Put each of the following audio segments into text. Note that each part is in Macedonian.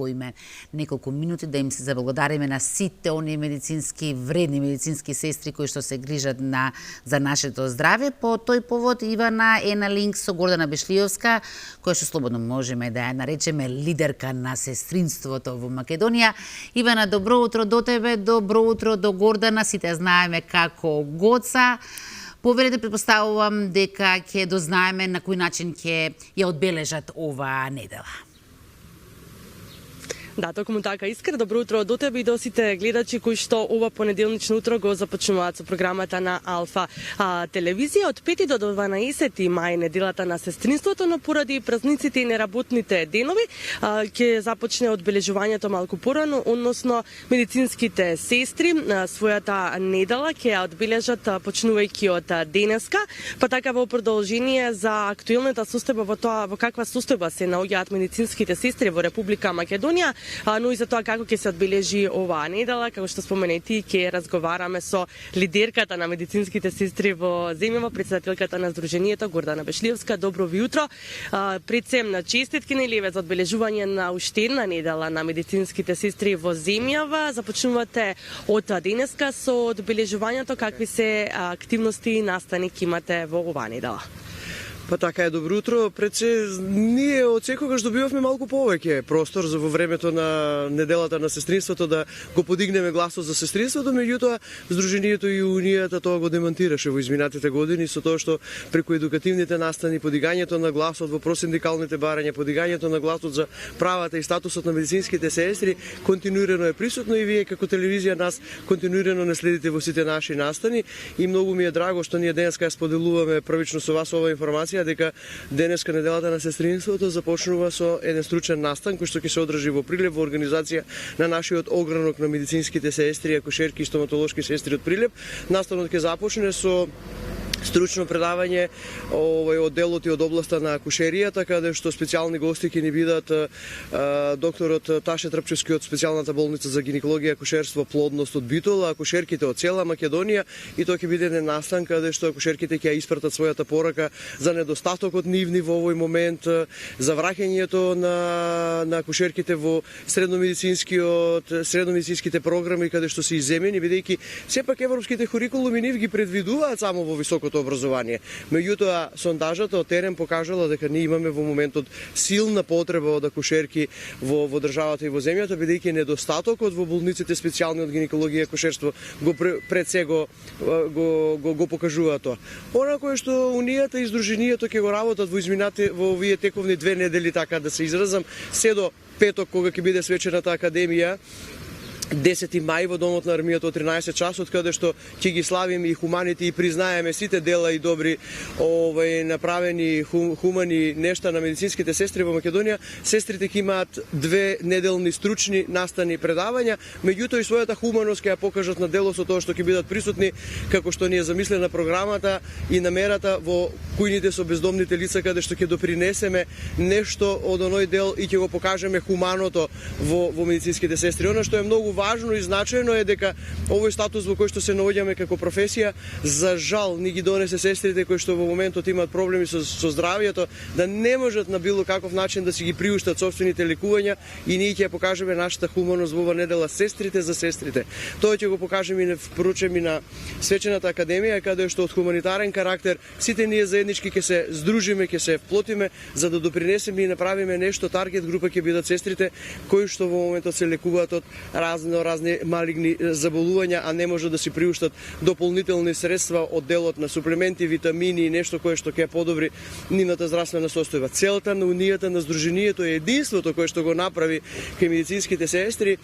во име неколку минути да им се заблагодариме на сите оние вредни медицински сестри кои што се грижат за нашето здраве. По тој повод Ивана е на линк со Гордана Бешлиовска, која што слободно можеме да ја наречеме лидерка на сестринството во Македонија. Ивана, добро утро до тебе, добро утро до Гордана, сите знаеме како Гоца. Поверете, предпоставувам дека ќе дознаеме на кој начин ќе ја одбележат оваа недела. Да, токму така, Искра, добро утро до тебе и до сите гледачи кои што ова понеделнично утро го започнуваат со програмата на Алфа телевизија. Од 5 до 12 мај, неделата на сестринството, но поради празниците и неработните денови, ќе започне одбележувањето малку порано, односно медицинските сестри својата недела ќе ја одбележат почнувајќи од денеска, па така во продолжение за актуелната состојба во тоа во каква состојба се наоѓаат медицинските сестри во Република Македонија, но и за тоа како ќе се одбележи оваа недела. Како што спомена и ти, ќе разговараме со лидерката на медицинските сестри во земјава, претседателката на Сдруженијето Гордана Бешлиевска. Добро ви утро. Пред се на честитки на Леве за одбележување на уште една недела на медицинските сестри во земјава. Започнувате од денеска со одбележувањето. Какви се активности и настани ќе имате во оваа недела? Па така е, добро утро. Пред се, ние од секогаш добивавме малку повеќе простор за во времето на неделата на сестринството да го подигнеме гласот за сестринството, меѓутоа Сдруженијето и Унијата тоа го демонтираше во изминатите години со тоа што преку едукативните настани, подигањето на гласот во просиндикалните барања, подигањето на гласот за правата и статусот на медицинските сестри континуирано е присутно и вие како телевизија нас континуирано не следите во сите наши настани и многу ми е драго што ние денеска ја споделуваме првично со вас оваа информација дека денеска неделата на сестринството започнува со еден стручен настан кој што ќе се одржи во Прилеп во организација на нашиот огранок на медицинските сестри, акушерки и стоматолошки сестри од Прилеп. Настанот ќе започне со стручно предавање од делот и од областа на акушеријата, каде што специјални гости ќе ни бидат докторот Таше Трпчевски од специјалната болница за гинекологија и акушерство плодност од Битола, акушерките од цела Македонија, и тоа ќе биде еден настан каде што акушерките ќе ја испратат својата порака за недостатокот нивни во овој момент, за враќањето на акушерките во средномедицинските програми каде што се изземени, бидејќи сепак европските курикулуми нив ги предвидуваат само во високото образование. Меѓутоа, сондажата од терен покажала дека ние имаме во моментот силна потреба од акушерки во државата и во земјата, бидејќи недостатокот во болниците специјални од гинекологија и акушерство пред се го покажува тоа. Она кое што Унијата и Сдруженијето ќе го работат во овие тековни 2 недели, така да се изразам, се до петок кога ќе биде свечената академија, 10 мај во Домот на армијата од 13 часот, каде што ќе ги славиме и хуманите и признаеме сите дела и добри направени хумани нешта на медицинските сестри во Македонија. Сестрите ќе имаат 2 неделни стручни настани предавања, меѓутоа и својата хуманост ќе ја покажат на дело со тоа што ќе бидат присутни, како што ни е замислена програмата и намерата во кујните со бездомните лица, каде што ќе допринесеме нешто од оној дел и ќе го покажеме хуманото во медицинските сестри. Она што е многу важно и значајно е дека овој статус во кој што се наоѓаме како професија, за жал ни ги донесе сестрите кои што во моментот имаат проблеми со здравјето, да не можат на било каков начин да си ги приуштат сопствените лекувања, и ние ќе покажеме нашата хуманост во оваа недела сестрите за сестрите. Тоа ќе го покажеме и на поручем и на свечената академија, каде што од хуманитарен карактер сите ние заеднички ќе се здружиме, ќе се вплотиме за да допринесеме и направиме нешто. Таргет група ќе бидат сестрите кои што во моментот се лекуваат од разни малигни заболувања, а не може да си приуштат дополнителни средства од делот на суплементи, витамини и нешто кое што ќе подобри нивната здравствена состојба. Целта на Унијата, на Сдруженијето е единството кое што го направи кај медицинските сестри,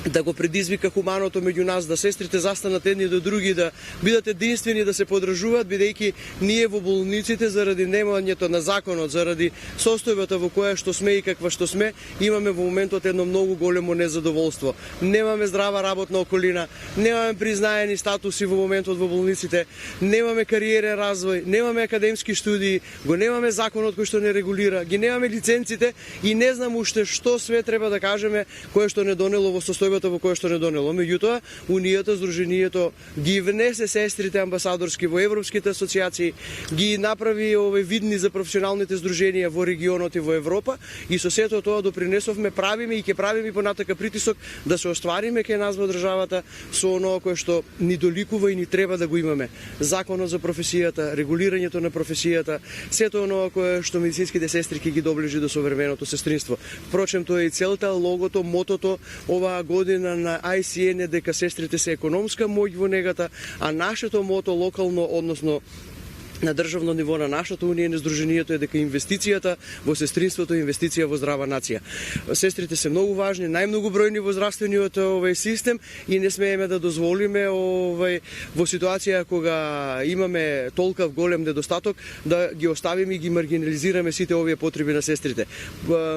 да го предизвика хуманото меѓу нас, да сестрите застанат едни до други, да бидат единствени, да се подржуваат, бидејќи ние во болниците заради немањето на законот, заради состојбата во која што сме и каква што сме, имаме во моментот едно многу големо незадоволство. Немаме здрава работна околина, немаме признаени статуси во моментот во болниците, немаме кариерен развој, немаме академски студии, го немаме законот кој што не регулира, ги немаме лиценците и не знам уште што све треба да кажеме кое што не донело во состојба состојбата во која што не донело. Меѓутоа, Унијата, Сдруженијето ги внесе сестрите амбасадорски во европските асоциации, ги направи видни за професионалните здруженија во регионот и во Европа и со сето тоа допринесовме, правиме и ќе правиме понатака притисок да се оствариме кај нас во државата со оноа кое што ни доликува и ни треба да го имаме. Законот за професијата, регулирањето на професијата, сето оноа кое што медицинските сестри ќе ги доближи до современото сестринство. Впрочем, тоа е и целта, логото, мотото оваа година на ICN е дека сестрите се економска моќ во негата, а нашето мото локално, односно на државно ниво на нашата Унија на Сдруженијето е дека инвестицијата во сестринството е инвестиција во здрава нација. Сестрите се многу важни, најмногу бројни во здравствениот систем и не смееме да дозволиме во ситуација кога имаме толков голем недостаток да ги оставиме и ги маргинализираме сите овие потреби на сестрите.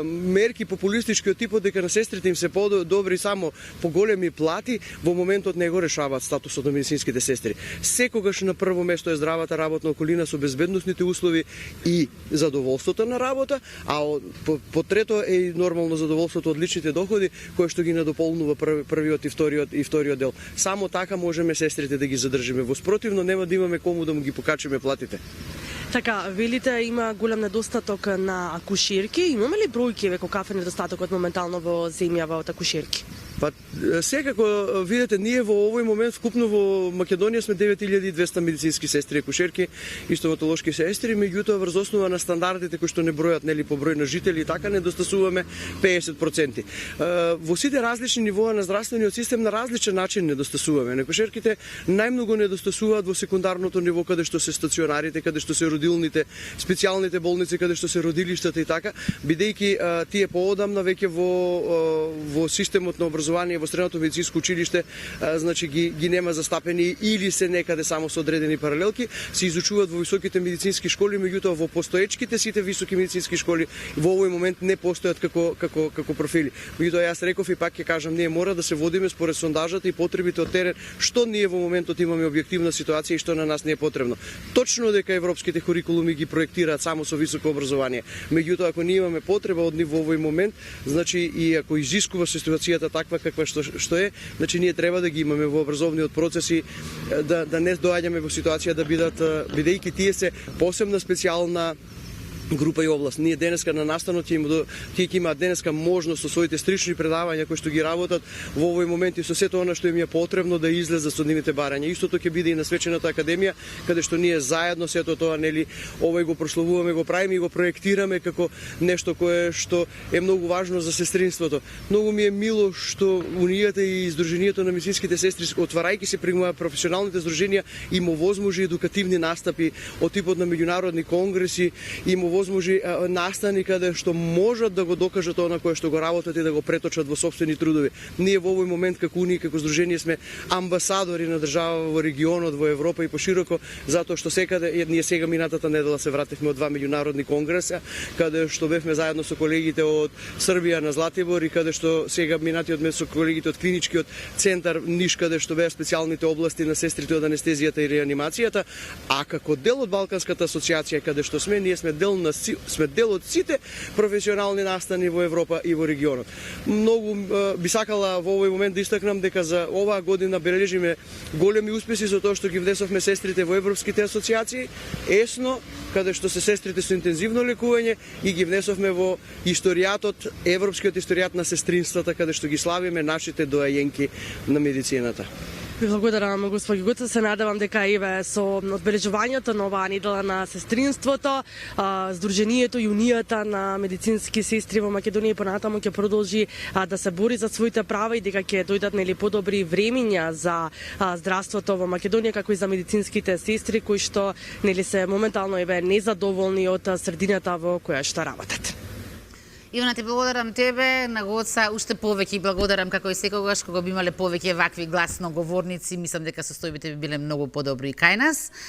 Мерки популистички од типот дека на сестрите им се подобри само по големи плати во моментот не го решаваат статусот на медицинските сестри. Секогаш на прво место е здравата работна околина со безбедносните услови и задоволството на работа, а по трето е и нормално задоволството од личните доходи, кое што ги надополнува првиот и вториот дел. Само така можеме сестрите да ги задржиме. Во спротивно нема да имаме кому да му ги покачиме платите. Така, велите има голем недостаток на акушерки. Имаме ли бројки каков е недостатокот моментално во земјава од акушерки? Па секако видите, ние во овој момент вкупно во Македонија сме 9200 медицински сестри, акушерки и стоматолошки сестри, меѓутоа врз основа на стандардите кои што не бројат нели по број на жители и така недостасуваме 50%. Во сите различни нивоа на здравствениот систем на различен начин недостасуваме. Акушерките најмногу недостасуваат во секундарното ниво каде што се стационарите, каде што се родилните, специјалните болници, каде што се родилиштата и така, бидејќи тие поодамна веќе во системот на образование во средното медицинско училиште, значи ги нема застапени или се некаде само со одредени паралелки, се изучуваат во високите медицински школи, меѓутоа во постоечките сите високи медицински школи во овој момент не постојат како профили. Меѓутоа јас реков и пак ќе кажам, ние мора да се водиме според сондажата и потребите од терен, што ние во моментот имаме објективна ситуација и што на нас не е потребно. Точно дека европските курикулуми ги проектираат само со високо образование. Меѓутоа ако ние имаме потреба од нив во овој момент, значи и ако изискува ситуацијата таква каква што е, значи ние треба да ги имаме во образовниот процес и да не доаѓаме во ситуација да бидат, бидејќи тие се посебна специјална група и област. Ние денеска на настанот тие ќе имаат денеска можност со своите стрични предавања кои што ги работат во овој момент и со сето она што им е потребно да излезат со нивните барања. Истото ќе биде и на свечената академија, каде што ние заедно сето тоа нели го прославуваме, го правиме и го проектираме како нешто кое што е многу важно за сестринството. Многу ми е мило што Унијата и Сдруженијето на медицинските сестри, отварајќи се при професионалните здруженија, им овозможи едукативни настапи од типот на меѓународни конгреси, им возможи настани каде што можат да го докажат она кое што го работат и да го преточат во сопствени трудови. Ние во овој момент како Унија, како здружение сме амбасадори на држава во регионот, во Европа и пошироко, затоа што секаде ние сега минатата недела се вративме од 2 меѓународни конгреса, каде што бевме заедно со колегите од Србија на Златибор и каде што сега минатиот месец со колегите од клиничкиот центар Ниш, каде што беа специјалните области на сестрите од анестезијата и реанимацијата, а како дел од Балканската асоциација каде што ние сме дел од сите професионални настани во Европа и во регионот. Многу би сакала во овој момент да истакнам дека за оваа година бележиме големи успеси со тоа што ги внесовме сестрите во европските асоциации, ЕСНО, каде што се сестрите со интензивно лекување и ги внесовме во историјатот, европскиот историјат на сестринството, каде што ги славиме нашите доајенки на медицината. Ви благодарам, господи Гуца. Се надевам дека еве со одбележувањето на оваа недела на сестринството, Сдруженијето и Унијата на медицински сестри во Македонија понатаму ќе продолжи да се бори за своите права и дека ќе дојдат нели подобри времиња за здравството во Македонија, како и за медицинските сестри кои што нели се моментално еве незадоволни од средината во која што работат. Ивана, ти благодарам тебе, на Гоца уште повеќе и благодарам како и секогаш кога би имале повеќе вакви гласноговорници, мислам дека состојбите би биле многу подобри кај нас.